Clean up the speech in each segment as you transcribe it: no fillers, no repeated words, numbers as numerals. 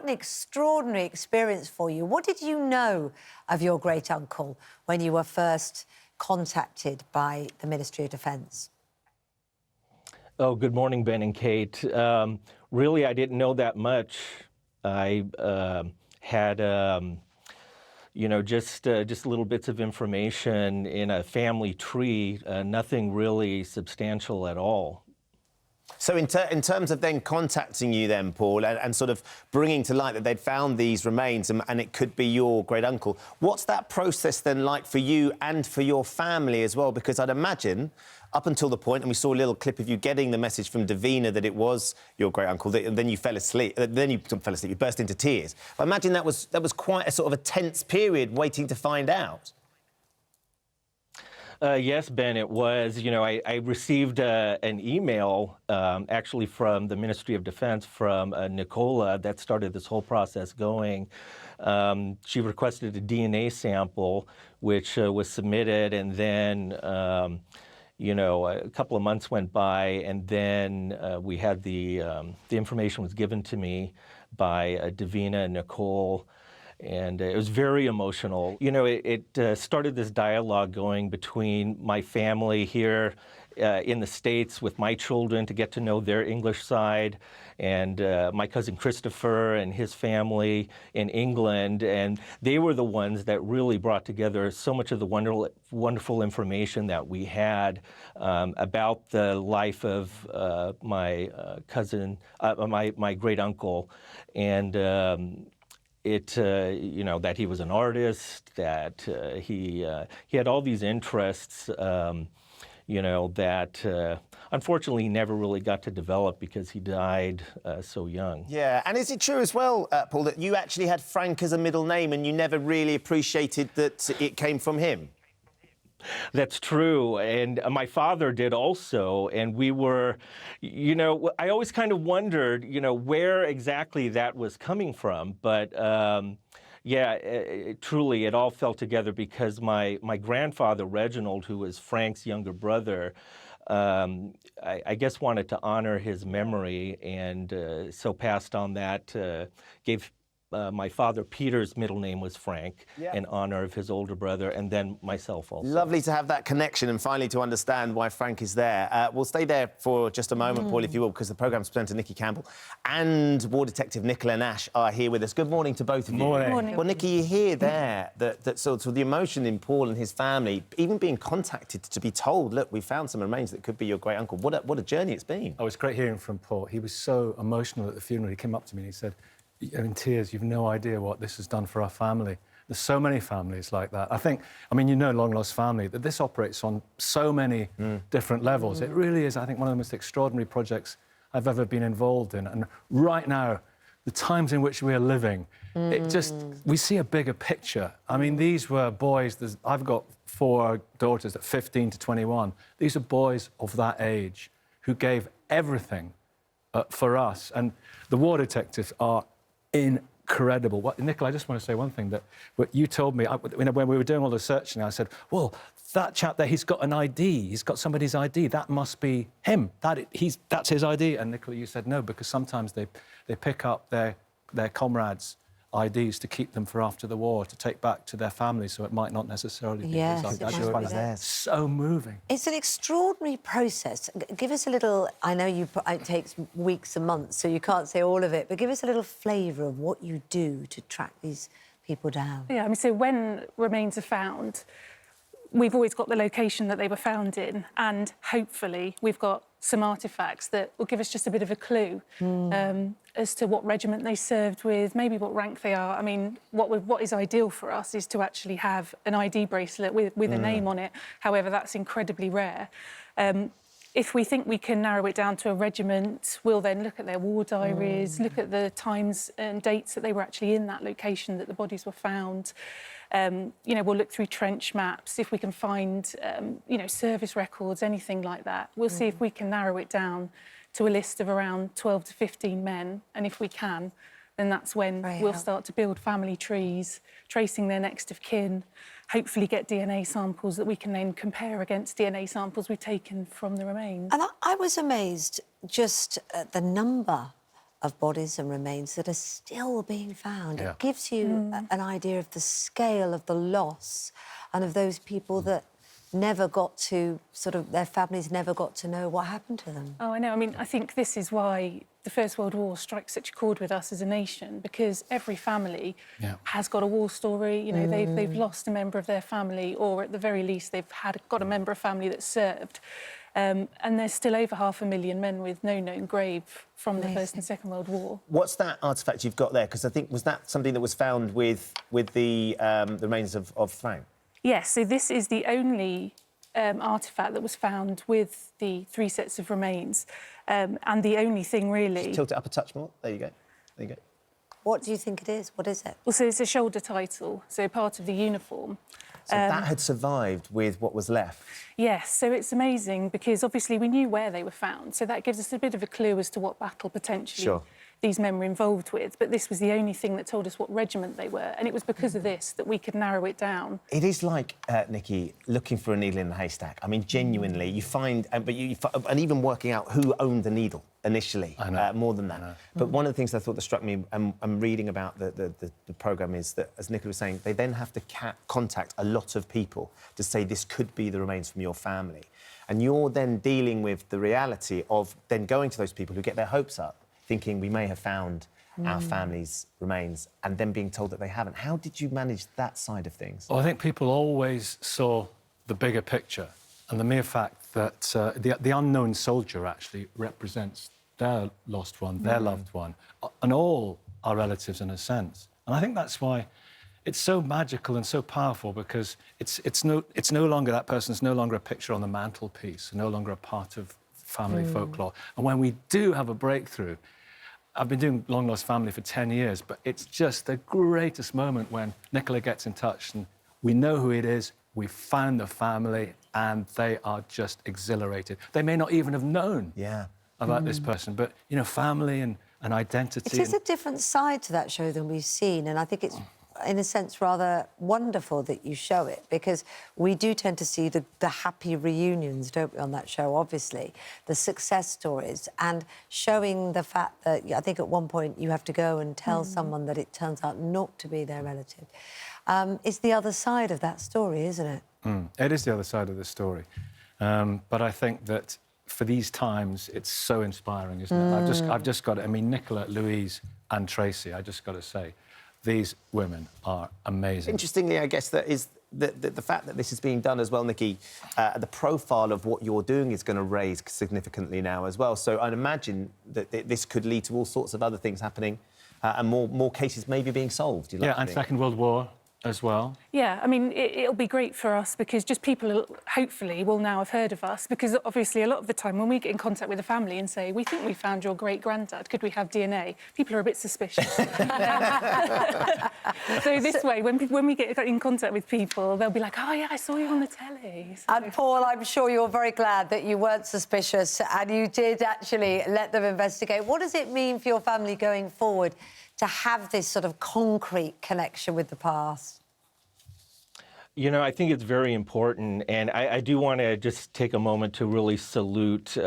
quite an extraordinary experience for you. What did you know of your great-uncle when you were first contacted by the Ministry of Defence? Oh, good morning, Ben and Kate. Really, I didn't know that much. I had, you know, just little bits of information in a family tree, nothing really substantial at all. So in terms of then contacting you then, Paul, and sort of bringing to light that they'd found these remains and it could be your great-uncle, what's that process then like for you and for your family as well? Because I'd imagine, up until the point, and we saw a little clip of you getting the message from Davina that it was your great-uncle, then you fell asleep, you burst into tears. I imagine that was quite a sort of a tense period waiting to find out. Yes, Ben, it was. You know, I received an email, actually from the Ministry of Defense from Nicola that started this whole process going. She requested a DNA sample, which was submitted, and then, you know, a couple of months went by, and then we had the information was given to me by Davina and Nicole. And it was very emotional. You know, it started this dialogue going between my family here in the States with my children to get to know their English side, and my cousin Christopher and his family in England. And they were the ones that really brought together so much of the wonderful information that we had about the life of my cousin, my great-uncle. And you know, that he was an artist, that he had all these interests, you know, that unfortunately never really got to develop because he died so young. Yeah, and is it true as well, Paul, that you actually had Frank as a middle name and you never really appreciated that it came from him? That's true, and my father did also, and we were, you know, I always kind of wondered, you know, where exactly that was coming from, but yeah, truly it all fell together because my grandfather, Reginald, who was Frank's younger brother, I guess wanted to honor his memory, and so passed on that, gave my father, Peter's middle name was Frank, in honor of his older brother, and then myself also. Lovely to have that connection and finally to understand why Frank is there. We'll stay there for just a moment, Paul, if you will, because the programme's presenter Nicky Campbell and War Detective Nicola Nash are here with us. Good morning to both of you. Morning. Well, Nicky, you hear there that sort of the emotion in Paul and his family, even being contacted to be told, look, we found some remains that could be your great-uncle. What a journey it's been. Oh, it's great hearing from Paul. He was so emotional at the funeral. He came up to me and he said, in tears, you've no idea what this has done for our family. There's so many families like that. I mean, you know, Long Lost Family, that this operates on so many different levels. It really is, I think, one of the most extraordinary projects I've ever been involved in. And right now, the times in which we are living, we see a bigger picture. I mean, these were boys, I've got 4 daughters at 15 to 21. These are boys of that age who gave everything for us. And the war detectives are incredible. Nicola, I just want to say one thing, that what you told me, when we were doing all the searching, I said, well, that chap there, he's got an ID, he's got somebody's ID, that must be him, that's his ID. And Nicola, you said no, because sometimes they pick up their comrades' IDs to keep them for after the war, to take back to their families, so it might not necessarily be his ID. I just find that so moving. It's an extraordinary process. Give us a little... I know it takes weeks and months, so you can't say all of it, but give us a little flavour of what you do to track these people down. Yeah, I mean, so when remains are found, we've always got the location that they were found in, and hopefully we've got some artefacts that will give us just a bit of a clue as to what regiment they served with, maybe what rank they are. I mean, what is ideal for us is to actually have an ID bracelet with a name on it. However, that's incredibly rare. If we think we can narrow it down to a regiment, we'll then look at their war diaries, look at the times and dates that they were actually in that location that the bodies were found. You know, we'll look through trench maps, if we can find, you know, service records, anything like that. We'll see if we can narrow it down to a list of around 12 to 15 men. And if we can, then that's when we'll start to build family trees, tracing their next of kin, hopefully get DNA samples that we can then compare against DNA samples we've taken from the remains. And I was amazed just at the number of bodies and remains that are still being found. Yeah. It gives you an idea of the scale of the loss and of those people that never got to, their families never got to know what happened to them. Oh, I know. I mean, I think this is why the First World War strikes such a chord with us as a nation, because every family has got a war story. You know, they've lost a member of their family, or at the very least, they've got a member of family that served. And there's still over 500,000 men with no known grave from the First and Second World War. What's that artefact you've got there? Because I think, was that something that was found with the remains of Thrang? Yes, so this is the only artefact that was found with the 3 sets of remains, and the only thing really... Just tilt it up a touch more. There you go. There you go. What do you think it is? What is it? Well, so it's a shoulder title, so part of the uniform. So that had survived with what was left? Yes, so it's amazing because obviously we knew where they were found, so that gives us a bit of a clue as to what battle potentially these men were involved with. But this was the only thing that told us what regiment they were, and it was because of this that we could narrow it down. It is like, Nicky, looking for a needle in a haystack. I mean, genuinely, you find... and even working out who owned the needle initially, more than that. But one of the things I thought that struck me, I'm reading about the programme, is that, as Nicola was saying, they then have to contact a lot of people to say this could be the remains from your family. And you're then dealing with the reality of then going to those people who get their hopes up, thinking we may have found our family's remains, and then being told that they haven't. How did you manage that side of things? Well, I think people always saw the bigger picture, and the mere fact that the unknown soldier actually represents their lost one, their loved one, and all our relatives in a sense. And I think that's why it's so magical and so powerful, because it's no longer, that person's no longer a picture on the mantelpiece, no longer a part of family folklore. And when we do have a breakthrough, I've been doing Long Lost Family for 10 years, but it's just the greatest moment when Nicola gets in touch and we know who it is, we've found the family, and they are just exhilarated. They may not even have known about this person, but, you know, family and identity. It is a different side to that show than we've seen, and I think it's, in a sense, rather wonderful that you show it, because we do tend to see the happy reunions, don't we, on that show, obviously, the success stories, and showing the fact that, I think at one point you have to go and tell someone that it turns out not to be their relative. It's the other side of that story, isn't it? It is the other side of the story. But I think that for these times, it's so inspiring, isn't it? I've just got it. I mean, Nicola, Louise and Tracy, I just got to say, these women are amazing. Interestingly, I guess that is the fact that this is being done as well, Nicky, the profile of what you're doing is going to raise significantly now as well. So I'd imagine that this could lead to all sorts of other things happening and more cases maybe being solved. Yeah, and Second World War as well. Yeah, I mean, it'll be great for us because just people, hopefully, will now have heard of us, because obviously a lot of the time when we get in contact with a family and say, we think we found your great-granddad, could we have DNA? People are a bit suspicious. So this way, when we get in contact with people, they'll be like, oh, yeah, I saw you on the telly. So... And Paul, I'm sure you're very glad that you weren't suspicious and you did actually let them investigate. What does it mean for your family going forward to have this sort of concrete connection with the past? You know, I think it's very important, and I do want to just take a moment to really salute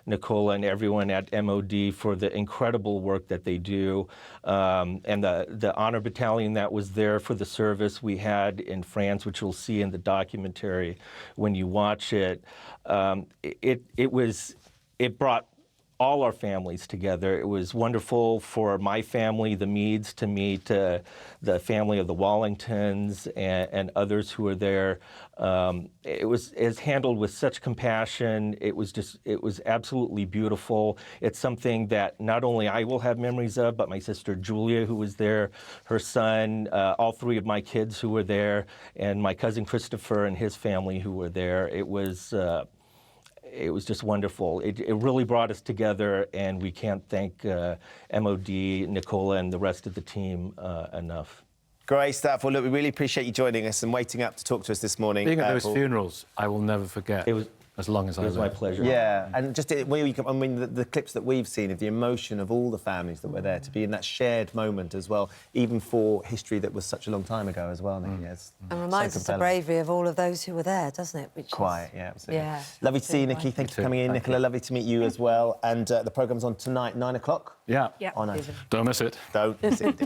Nicola and everyone at MOD for the incredible work that they do, and the honor battalion that was there for the service we had in France, which you'll see in the documentary when you watch it. It brought all our families together. It was wonderful for my family, the Meads, to meet the family of the Wallingtons and others who were there. It was handled with such compassion. It was absolutely beautiful. It's something that not only I will have memories of, but my sister Julia, who was there, her son, all 3 of my kids who were there, and my cousin Christopher and his family who were there. It was just wonderful. It really brought us together, and we can't thank MOD, Nicola, and the rest of the team enough. Great stuff. Well, look, we really appreciate you joining us and waiting up to talk to us this morning. Being at those Paul. funerals, I will never forget. as long as I It was live. my pleasure. Yeah, and just where you come, I mean, the clips that we've seen of the emotion of all the families that were there to be in that shared moment as well, even for history that was such a long time ago as well, Nicky. It's And reminds so us the compelling. bravery of all of those who were there, doesn't it? Which Quiet, is, yeah, absolutely. Yeah, Lovely to see you, Nicky. absolutely. Thank you for too. coming in, Thank Nicola. Lovely to meet you as well. And the programme's on tonight, 9 o'clock. Yeah. Yeah. On Even. Don't miss it. Don't miss it.